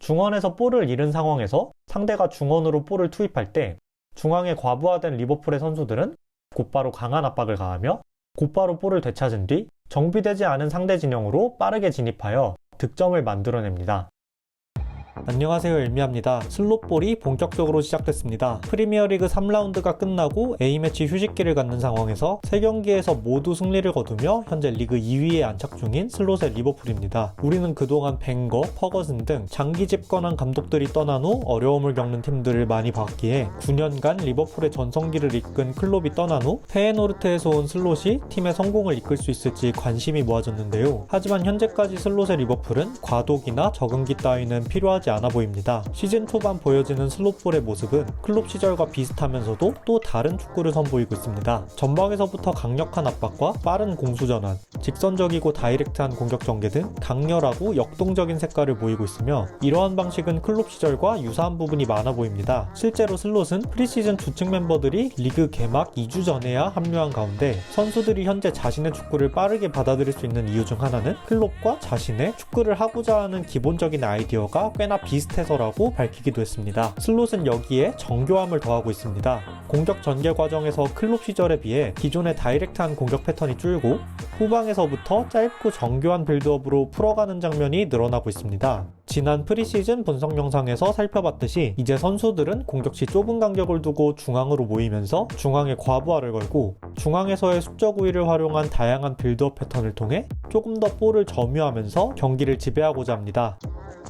중원에서 볼을 잃은 상황에서 상대가 중원으로 볼을 투입할 때 중앙에 과부하된 리버풀의 선수들은 곧바로 강한 압박을 가하며 곧바로 볼을 되찾은 뒤 정비되지 않은 상대 진영으로 빠르게 진입하여 득점을 만들어냅니다. 안녕하세요, 일미합니다. 슬롯볼이 본격적으로 시작됐습니다. 프리미어리그 3라운드가 끝나고 A매치 휴식기를 갖는 상황에서 3경기에서 모두 승리를 거두며 현재 리그 2위에 안착 중인 슬롯의 리버풀입니다. 우리는 그동안 벵거, 퍼거슨 등 장기 집권한 감독들이 떠난 후 어려움을 겪는 팀들을 많이 봤기에 9년간 리버풀의 전성기를 이끈 클롭이 떠난 후 페에노르트에서 온 슬롯이 팀의 성공을 이끌 수 있을지 관심이 모아졌는데요. 하지만 현재까지 슬롯의 리버풀은 과도기나 적응기 따위는 필요하지 않아 보입니다. 시즌 초반 보여지는 슬롯볼의 모습은 클롭 시절과 비슷하면서도 또 다른 축구를 선보이고 있습니다. 전방에서부터 강력한 압박과 빠른 공수 전환, 직선적이고 다이렉트한 공격 전개 등 강렬하고 역동적인 색깔을 보이고 있으며 이러한 방식은 클롭 시절과 유사한 부분이 많아 보입니다. 실제로 슬롯은 프리시즌 주축 멤버들이 리그 개막 2주 전에야 합류한 가운데 선수들이 현재 자신의 축구를 빠르게 받아들일 수 있는 이유 중 하나는 클롭과 자신의 축구를 하고자 하는 기본적인 아이디어가 꽤나 비슷해서라고 밝히기도 했습니다. 슬롯은 여기에 정교함을 더하고 있습니다. 공격 전개 과정에서 클롭 시절에 비해 기존의 다이렉트한 공격 패턴이 줄고 후방에서부터 짧고 정교한 빌드업으로 풀어가는 장면이 늘어나고 있습니다. 지난 프리시즌 분석 영상에서 살펴봤듯이 이제 선수들은 공격 시 좁은 간격을 두고 중앙으로 모이면서 중앙에 과부하를 걸고 중앙에서의 숙적 우위를 활용한 다양한 빌드업 패턴을 통해 조금 더 볼을 점유하면서 경기를 지배하고자 합니다.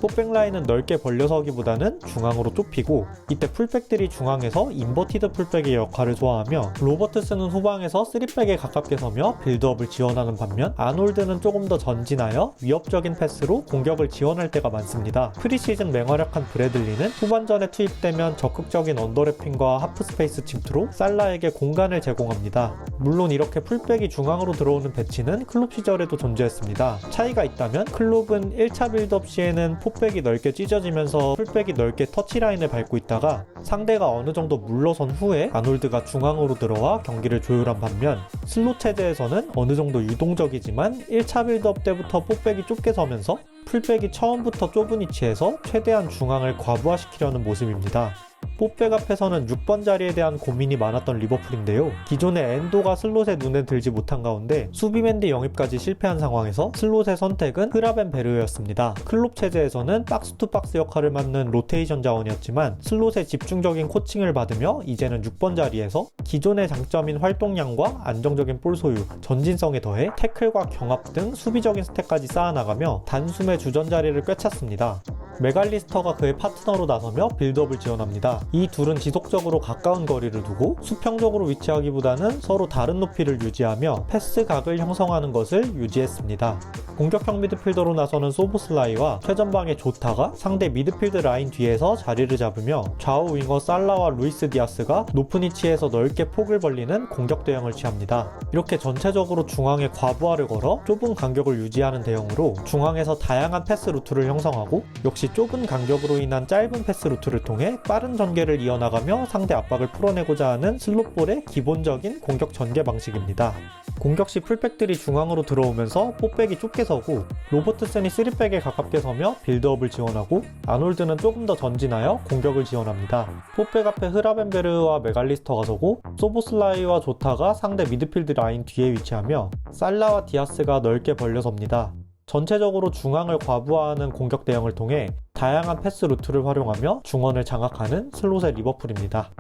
포백 라인은 넓게 벌려서기보다는 중앙으로 좁히고 이때 풀백들이 중앙에서 인버티드 풀백의 역할을 소화하며 로버트슨은 후방에서 3백에 가깝게 서며 빌드업을 지원하는 반면 아놀드는 조금 더 전진하여 위협적인 패스로 공격을 지원할 때가 많습니다. 프리시즌 맹활약한 브래들리는 후반전에 투입되면 적극적인 언더래핑과 하프스페이스 침투로 살라에게 공간을 제공합니다. 물론 이렇게 풀백이 중앙으로 들어오는 배치는 클롭 시절에도 존재했습니다. 차이가 있다면 클롭은 1차 빌드업 시에는 포백이 넓게 찢어지면서 풀백이 넓게 터치라인을 밟고 있다가 상대가 어느 정도 물러선 후에 아놀드가 중앙으로 들어와 경기를 조율한 반면 슬롯 체제에서는 어느 정도 유동적이지만 1차 빌드업 때부터 포백이 좁게 서면서 풀백이 처음부터 좁은 위치에서 최대한 중앙을 과부하시키려는 모습입니다. 포백 앞에서는 6번 자리에 대한 고민이 많았던 리버풀인데요. 기존의 엔도가 슬롯의 눈에 들지 못한 가운데 수비맨디 영입까지 실패한 상황에서 슬롯의 선택은 흐라벤베르였습니다. 클롭 체제에서는 박스투박스 역할을 맡는 로테이션 자원이었지만 슬롯의 집중적인 코칭을 받으며 이제는 6번 자리에서 기존의 장점인 활동량과 안정적인 볼 소유, 전진성에 더해 태클과 경합 등 수비적인 스탯까지 쌓아나가며 단숨에 주전 자리를 꿰찼습니다. 맥알리스터가 그의 파트너로 나서며 빌드업을 지원합니다. 이 둘은 지속적으로 가까운 거리를 두고 수평적으로 위치하기보다는 서로 다른 높이를 유지하며 패스각을 형성하는 것을 유지했습니다. 공격형 미드필더로 나서는 소보슬라이와 최전방의 조타가 상대 미드필드 라인 뒤에서 자리를 잡으며 좌우 윙어 살라와 루이스 디아스가 높은 위치에서 넓게 폭을 벌리는 공격 대응을 취합니다. 이렇게 전체적으로 중앙에 과부하를 걸어 좁은 간격을 유지하는 대응으로 중앙에서 다양한 패스 루트를 형성하고 역시 좁은 간격으로 인한 짧은 패스 루트를 통해 빠른 전개를 이어나가며 상대 압박을 풀어내고자 하는 슬롯볼의 기본적인 공격 전개 방식입니다. 공격 시 풀백들이 중앙으로 들어오면서 포백이 좁게 서고 로버트슨이 3백에 가깝게 서며 빌드업을 지원하고 아놀드는 조금 더 전진하여 공격을 지원합니다. 포백 앞에 흐라벤베르와 메갈리스터가 서고 소보슬라이와 조타가 상대 미드필드 라인 뒤에 위치하며 살라와 디아스가 넓게 벌려섭니다. 전체적으로 중앙을 과부하하는 공격 대응을 통해 다양한 패스 루트를 활용하며 중원을 장악하는 슬롯의 리버풀입니다.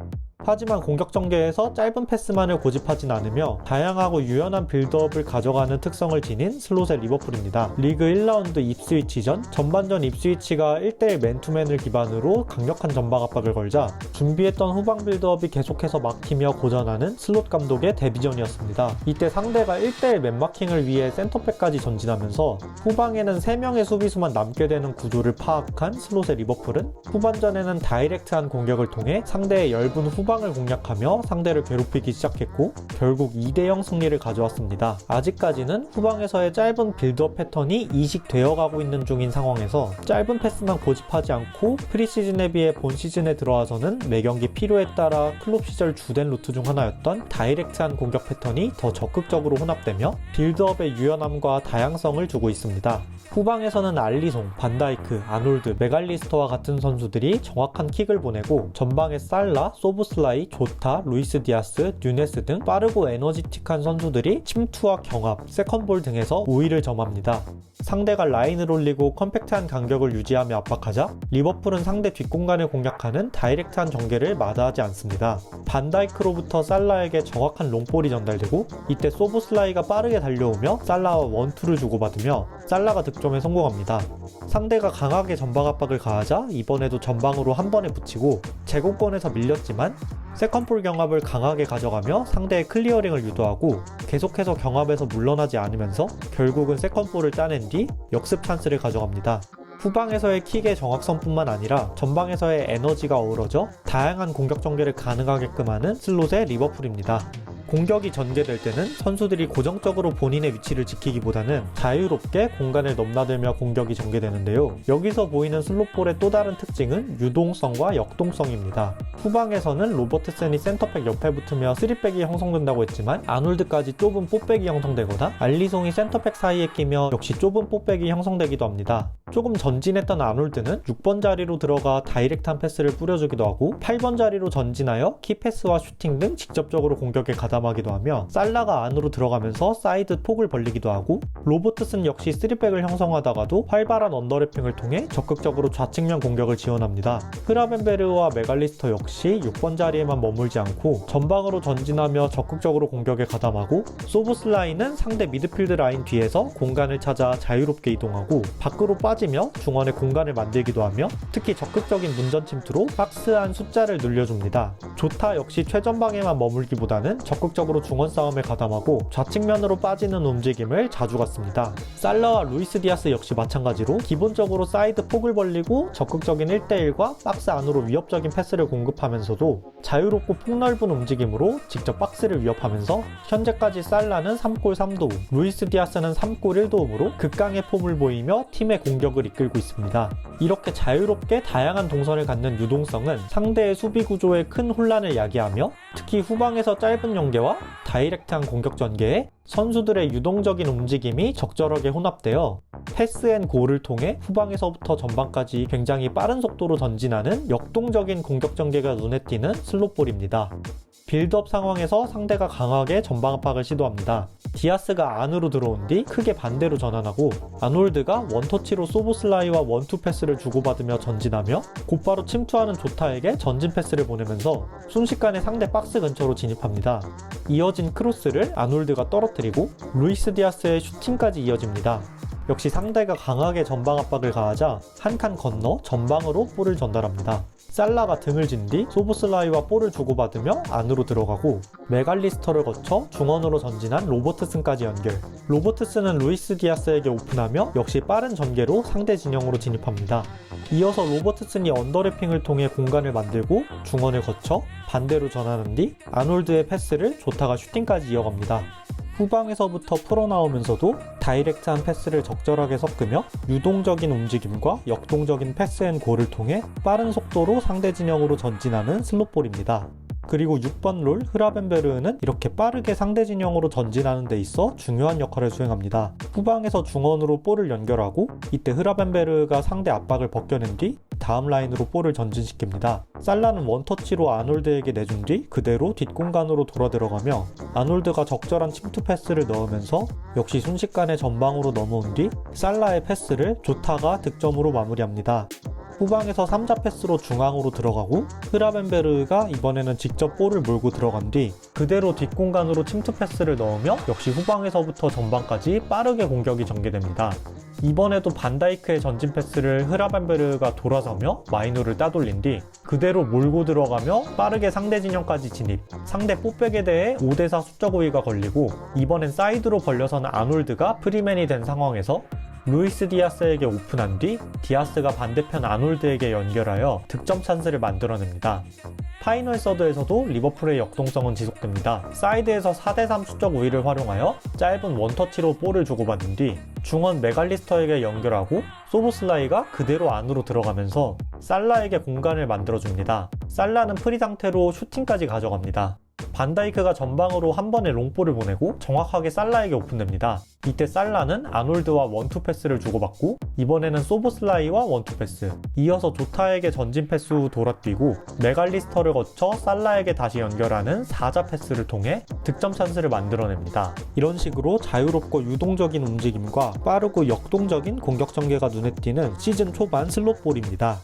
하지만 공격 전개에서 짧은 패스만을 고집하진 않으며 다양하고 유연한 빌드업을 가져가는 특성을 지닌 슬롯의 리버풀입니다. 리그 1라운드 입스위치전 전반전 입스위치가 1대1 맨투맨을 기반으로 강력한 전방 압박을 걸자 준비했던 후방 빌드업이 계속해서 막히며 고전하는 슬롯 감독의 데뷔전이었습니다. 이때 상대가 1대1 맨마킹을 위해 센터백까지 전진하면서 후방에는 3명의 수비수만 남게 되는 구조를 파악한 슬롯의 리버풀은 후반전에는 다이렉트한 공격을 통해 상대의 엷은 후방을 공략하며 상대를 괴롭히기 시작했고 결국 2대0 승리를 가져왔습니다. 아직까지는 후방에서의 짧은 빌드업 패턴이 이식되어 가고 있는 중인 상황에서 짧은 패스만 고집하지 않고 프리시즌에 비해 본 시즌에 들어와서는 매경기 필요에 따라 클롭 시절 주된 루트 중 하나였던 다이렉트한 공격 패턴이 더 적극적으로 혼합되며 빌드업의 유연함과 다양성을 주고 있습니다. 후방에서는 알리송, 반다이크, 아놀드, 메갈리스터와 같은 선수들이 정확한 킥을 보내고 전방에 살라, 소보슬라이, 조타, 루이스 디아스, 뉴네스 등 빠르고 에너지틱한 선수들이 침투와 경합, 세컨볼 등에서 우위를 점합니다. 상대가 라인을 올리고 컴팩트한 간격을 유지하며 압박하자 리버풀은 상대 뒷공간을 공략하는 다이렉트한 전개를 마다하지 않습니다. 반다이크로부터 살라에게 정확한 롱볼이 전달되고 이때 소보슬라이가 빠르게 달려오며 살라와 원투를 주고받으며 살라가 득점에 성공합니다. 상대가 강하게 전방 압박을 가하자 이번에도 전방으로 한 번에 붙이고 제공권에서 밀렸지만 세컨볼 경합을 강하게 가져가며 상대의 클리어링을 유도하고 계속해서 경합에서 물러나지 않으면서 결국은 세컨볼을 따낸 뒤 역습 찬스를 가져갑니다. 후방에서의 킥의 정확성뿐만 아니라 전방에서의 에너지가 어우러져 다양한 공격 전개를 가능하게끔 하는 슬롯의 리버풀입니다. 공격이 전개될 때는 선수들이 고정적으로 본인의 위치를 지키기보다는 자유롭게 공간을 넘나들며 공격이 전개되는데요. 여기서 보이는 슬롯볼의 또 다른 특징은 유동성과 역동성입니다. 후방에서는 로버트슨이 센터백 옆에 붙으며 3백이 형성된다고 했지만 아놀드까지 좁은 4백이 형성되거나 알리송이 센터백 사이에 끼며 역시 좁은 4백이 형성되기도 합니다. 조금 전진했던 아놀드는 6번 자리로 들어가 다이렉트한 패스를 뿌려주기도 하고 8번 자리로 전진하여 키패스와 슈팅 등 직접적으로 공격에 가담하기도 하며 살라가 안으로 들어가면서 사이드 폭을 벌리기도 하고 로버트슨 역시 3백을 형성하다가도 활발한 언더래핑을 통해 적극적으로 좌측면 공격을 지원합니다. 흐라벤베르와 메갈리스터 역시 6번 자리에만 머물지 않고 전방으로 전진하며 적극적으로 공격에 가담하고 소보슬라이는 상대 미드필드 라인 뒤에서 공간을 찾아 자유롭게 이동하고 밖으로 빠지며 중원에 공간을 만들기도 하며 특히 적극적인 문전 침투로 박스 안 숫자를 늘려줍니다. 조타 역시 최전방에만 머물기보다는 적극적으로 중원 싸움에 가담하고 좌측면으로 빠지는 움직임을 자주 갖습니다. 살라와 루이스 디아스 역시 마찬가지로 기본적으로 사이드 폭을 벌리고 적극적인 1대1과 박스 안으로 위협적인 패스를 공급하면서도 자유롭고 폭넓은 움직임으로 직접 박스를 위협하면서 현재까지 살라는 3골 3도움, 루이스 디아스는 3골 1도움으로 극강의 폼을 보이며 팀의 공격을 이끌고 있습니다. 이렇게 자유롭게 다양한 동선을 갖는 유동성은 상대의 수비 구조에 큰 혼란을 야기하며 특히 후방에서 짧은 연계와 다이렉트한 공격 전개에 선수들의 유동적인 움직임이 적절하게 혼합되어 패스앤골을 통해 후방에서부터 전방까지 굉장히 빠른 속도로 전진하는 역동적인 공격 전개가 눈에 띄는 슬롯볼입니다. 빌드업 상황에서 상대가 강하게 전방 압박을 시도합니다. 디아스가 안으로 들어온 뒤 크게 반대로 전환하고 아놀드가 원터치로 소보슬라이와 원투 패스를 주고받으며 전진하며 곧바로 침투하는 조타에게 전진 패스를 보내면서 순식간에 상대 박스 근처로 진입합니다. 이어진 크로스를 아놀드가 떨어뜨리고 루이스 디아스의 슈팅까지 이어집니다. 역시 상대가 강하게 전방 압박을 가하자 한 칸 건너 전방으로 볼을 전달합니다. 살라가 등을 진 뒤 소보슬라이와 볼을 주고받으며 안으로 들어가고 메갈리스터를 거쳐 중원으로 전진한 로버트슨까지 연결. 로버트슨은 루이스 디아스에게 오픈하며 역시 빠른 전개로 상대 진영으로 진입합니다. 이어서 로버트슨이 언더래핑을 통해 공간을 만들고 중원을 거쳐 반대로 전하는 뒤 아놀드의 패스를 조타가 슈팅까지 이어갑니다. 후방에서부터 풀어나오면서도 다이렉트한 패스를 적절하게 섞으며 유동적인 움직임과 역동적인 패스앤골을 통해 빠른 속도로 상대 진영으로 전진하는 슬롯볼입니다. 그리고 6번 롤 흐라벤베르는 이렇게 빠르게 상대 진영으로 전진하는 데 있어 중요한 역할을 수행합니다. 후방에서 중원으로 볼을 연결하고 이때 흐라벤베르가 상대 압박을 벗겨낸 뒤 다음 라인으로 볼을 전진시킵니다. 살라는 원터치로 아놀드에게 내준 뒤 그대로 뒷공간으로 돌아 들어가며 아놀드가 적절한 침투 패스를 넣으면서 역시 순식간에 전방으로 넘어온 뒤 살라의 패스를 조타가 득점으로 마무리합니다. 후방에서 3자 패스로 중앙으로 들어가고 흐라벤베르가 이번에는 직접 볼을 몰고 들어간 뒤 그대로 뒷공간으로 침투 패스를 넣으며 역시 후방에서부터 전방까지 빠르게 공격이 전개됩니다. 이번에도 반다이크의 전진 패스를 흐라벤베르가 돌아서며 마이노를 따돌린 뒤 그대로 몰고 들어가며 빠르게 상대 진영까지 진입. 상대 뽀백에 대해 5대4 수적 우위가 걸리고 이번엔 사이드로 벌려서는 아놀드가 프리맨이 된 상황에서 루이스 디아스에게 오픈한 뒤 디아스가 반대편 아놀드에게 연결하여 득점 찬스를 만들어냅니다. 파이널 서드에서도 리버풀의 역동성은 지속됩니다. 사이드에서 4대3 수적 우위를 활용하여 짧은 원터치로 볼을 주고받은 뒤 중원 메갈리스터에게 연결하고 소보슬라이가 그대로 안으로 들어가면서 살라에게 공간을 만들어줍니다. 살라는 프리 상태로 슈팅까지 가져갑니다. 반다이크가 전방으로 한 번에 롱볼을 보내고 정확하게 살라에게 오픈됩니다. 이때 살라는 아놀드와 원투 패스를 주고받고 이번에는 소보슬라이와 원투 패스, 이어서 조타에게 전진 패스 후 돌아뛰고 메갈리스터를 거쳐 살라에게 다시 연결하는 4자 패스를 통해 득점 찬스를 만들어냅니다. 이런 식으로 자유롭고 유동적인 움직임과 빠르고 역동적인 공격 전개가 눈에 띄는 시즌 초반 슬롯볼입니다.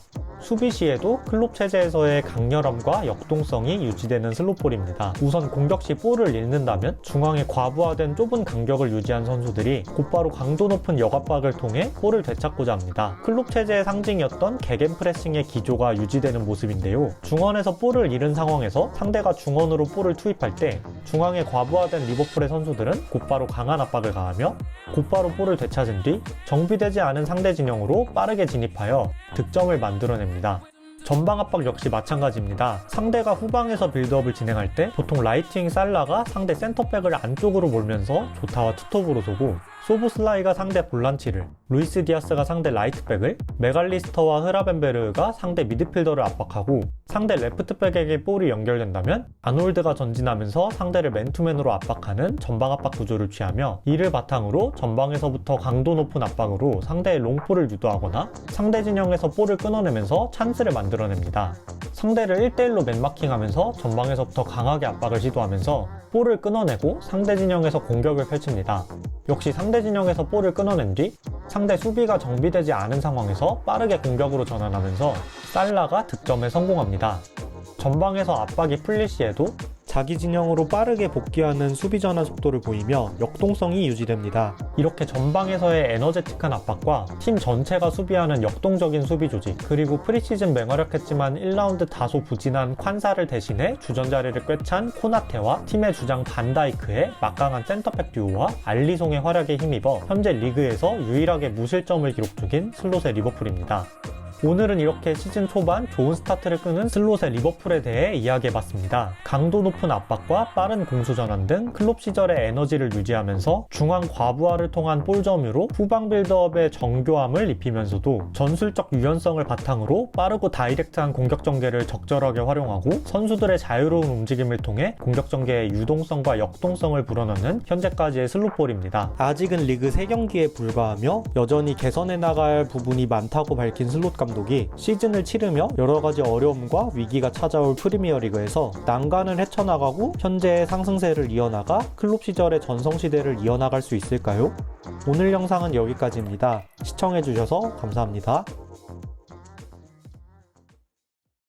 수비 시에도 클롭 체제에서의 강렬함과 역동성이 유지되는 슬롯볼입니다. 우선 공격 시 볼을 잃는다면 중앙에 과부하된 좁은 간격을 유지한 선수들이 곧바로 강도 높은 역압박을 통해 볼을 되찾고자 합니다. 클롭 체제의 상징이었던 개겐프레싱의 기조가 유지되는 모습인데요. 중원에서 볼을 잃은 상황에서 상대가 중원으로 볼을 투입할 때 중앙에 과부하된 리버풀의 선수들은 곧바로 강한 압박을 가하며 곧바로 볼을 되찾은 뒤 정비되지 않은 상대 진영으로 빠르게 진입하여 득점을 만들어냅니다. 전방 압박 역시 마찬가지입니다. 상대가 후방에서 빌드업을 진행할 때 보통 라이트윙 살라가 상대 센터백을 안쪽으로 몰면서 조타와 투톱으로 서고 소보슬라이가 상대 볼란치를, 루이스 디아스가 상대 라이트백을, 메갈리스터와 흐라벤베르가 상대 미드필더를 압박하고 상대 레프트백에게 볼이 연결된다면 아놀드가 전진하면서 상대를 맨투맨으로 압박하는 전방 압박 구조를 취하며 이를 바탕으로 전방에서부터 강도 높은 압박으로 상대의 롱볼을 유도하거나 상대 진영에서 볼을 끊어내면서 찬스를 만들어냅니다. 상대를 1대1로 맨마킹하면서 전방에서부터 강하게 압박을 시도하면서 볼을 끊어내고 상대 진영에서 공격을 펼칩니다. 역시 상대 진영에서 볼을 끊어낸 뒤 상대 수비가 정비되지 않은 상황에서 빠르게 공격으로 전환하면서 살라가 득점에 성공합니다. 전방에서 압박이 풀릴 시에도 자기 진영으로 빠르게 복귀하는 수비 전환 속도를 보이며 역동성이 유지됩니다. 이렇게 전방에서의 에너제틱한 압박과 팀 전체가 수비하는 역동적인 수비 조직, 그리고 프리시즌 맹활약했지만 1라운드 다소 부진한 콴사를 대신해 주전자리를 꿰찬 코나테와 팀의 주장 반다이크의 막강한 센터백 듀오와 알리송의 활약에 힘입어 현재 리그에서 유일하게 무실점을 기록 중인 슬롯의 리버풀입니다. 오늘은 이렇게 시즌 초반 좋은 스타트를 끄는 슬롯의 리버풀에 대해 이야기해봤습니다. 강도 높은 압박과 빠른 공수 전환 등 클롭 시절의 에너지를 유지하면서 중앙 과부하를 통한 볼 점유로 후방 빌드업의 정교함을 입히면서도 전술적 유연성을 바탕으로 빠르고 다이렉트한 공격 전개를 적절하게 활용하고 선수들의 자유로운 움직임을 통해 공격 전개의 유동성과 역동성을 불어넣는 현재까지의 슬롯볼입니다. 아직은 리그 3경기에 불과하며 여전히 개선해 나갈 부분이 많다고 밝힌 슬롯 감독이 시즌을 치르며 여러가지 어려움과 위기가 찾아올 프리미어리그에서 난관을 헤쳐나가고 현재의 상승세를 이어나가 클롭 시절의 전성시대를 이어나갈 수 있을까요? 오늘 영상은 여기까지입니다. 시청해주셔서 감사합니다.